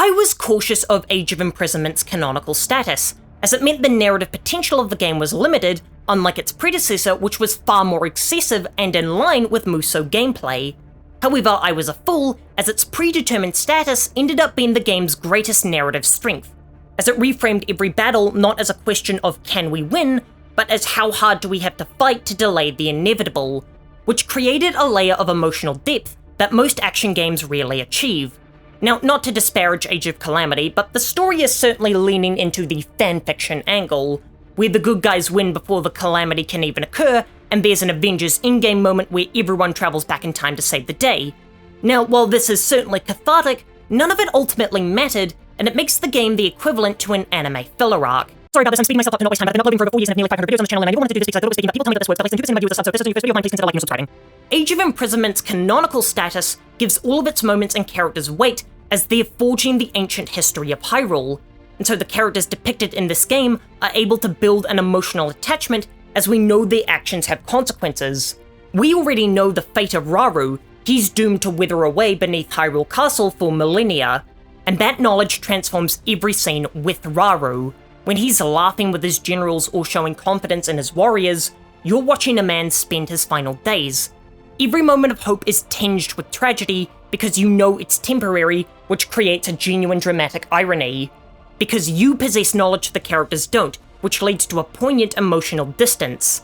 I was cautious of Age of Imprisonment's canonical status, as it meant the narrative potential of the game was limited, unlike its predecessor, which was far more excessive and in line with Musou gameplay. However, I was a fool, as its predetermined status ended up being the game's greatest narrative strength, as it reframed every battle not as a question of can we win, but as how hard do we have to fight to delay the inevitable, which created a layer of emotional depth that most action games rarely achieve. Now, not to disparage Age of Calamity, but the story is certainly leaning into the fanfiction angle, where the good guys win before the calamity can even occur, and there's an Avengers Endgame moment where everyone travels back in time to save the day. Now, while this is certainly cathartic, none of it ultimately mattered, and it makes the game the equivalent to an anime filler arc. Sorry about this, I'm speeding myself up to not waste time, but I've been uploading for over 4 years and have nearly 500 videos on the channel, and I never wanted to do this because I thought it was speaking, but people tell me that this works, but less than 2% of my viewers are subs, so if this is your first video of mine, please consider liking or subscribing. Age of Imprisonment's canonical status gives all of its moments and characters weight, as they're forging the ancient history of Hyrule, and so the characters depicted in this game are able to build an emotional attachment as we know their actions have consequences. We already know the fate of Rauru. He's doomed to wither away beneath Hyrule Castle for millennia, and that knowledge transforms every scene with Rauru. When he's laughing with his generals or showing confidence in his warriors, you're watching a man spend his final days. Every moment of hope is tinged with tragedy because you know it's temporary, which creates a genuine dramatic irony. Because you possess knowledge the characters don't, which leads to a poignant emotional distance.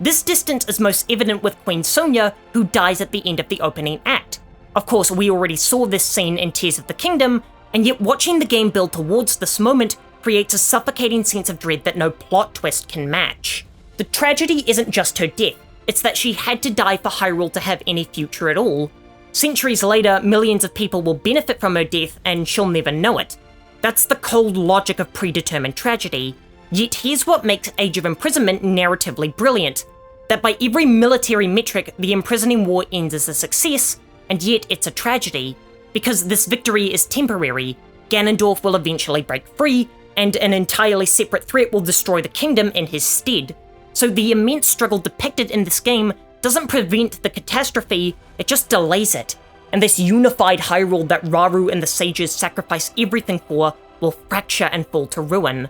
This distance is most evident with Queen Sonia, who dies at the end of the opening act. Of course, we already saw this scene in Tears of the Kingdom, and yet watching the game build towards this moment creates a suffocating sense of dread that no plot twist can match. The tragedy isn't just her death, it's that she had to die for Hyrule to have any future at all. Centuries later, millions of people will benefit from her death, and she'll never know it. That's the cold logic of predetermined tragedy. Yet here's what makes Age of Imprisonment narratively brilliant, that by every military metric, the imprisoning war ends as a success, and yet it's a tragedy. Because this victory is temporary, Ganondorf will eventually break free, and an entirely separate threat will destroy the kingdom in his stead. So the immense struggle depicted in this game doesn't prevent the catastrophe, it just delays it. And this unified Hyrule that Rauru and the sages sacrifice everything for will fracture and fall to ruin.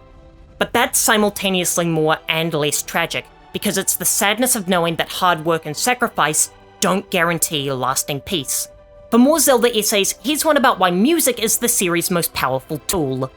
But that's simultaneously more and less tragic, because it's the sadness of knowing that hard work and sacrifice don't guarantee lasting peace. For more Zelda essays, here's one about why music is the series' most powerful tool.